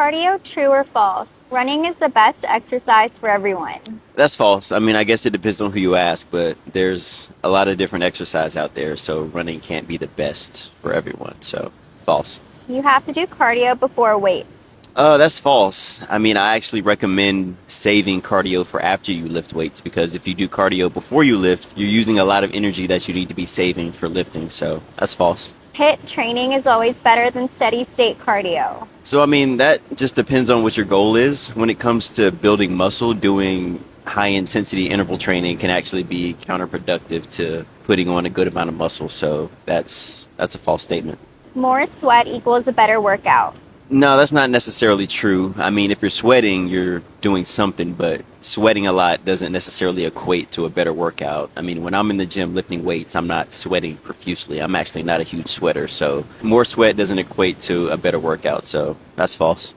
Cardio, true or false? Running is the best exercise for everyone. That's false. I mean, I guess it depends on who you ask, but there's a lot of different exercise out there, so running can't be the best for everyone. So, false. You have to do cardio before weights. That's false. I mean, I actually recommend saving cardio for after you lift weights because if you do cardio before you lift, you're using a lot of energy that you need to be saving for lifting. So, that's false. HIIT training is always better than steady state cardio. So, I mean, that just depends on what your goal is. When it comes to building muscle, doing high intensity interval training can actually be counterproductive to putting on a good amount of muscle. So, that's a false statement. More sweat equals a better workout. No, that's not necessarily true. I mean, if you're sweating, you're doing something, but sweating a lot doesn't necessarily equate to a better workout. I mean, when I'm in the gym lifting weights, I'm not sweating profusely. I'm actually not a huge sweater, so more sweat doesn't equate to a better workout, so that's false.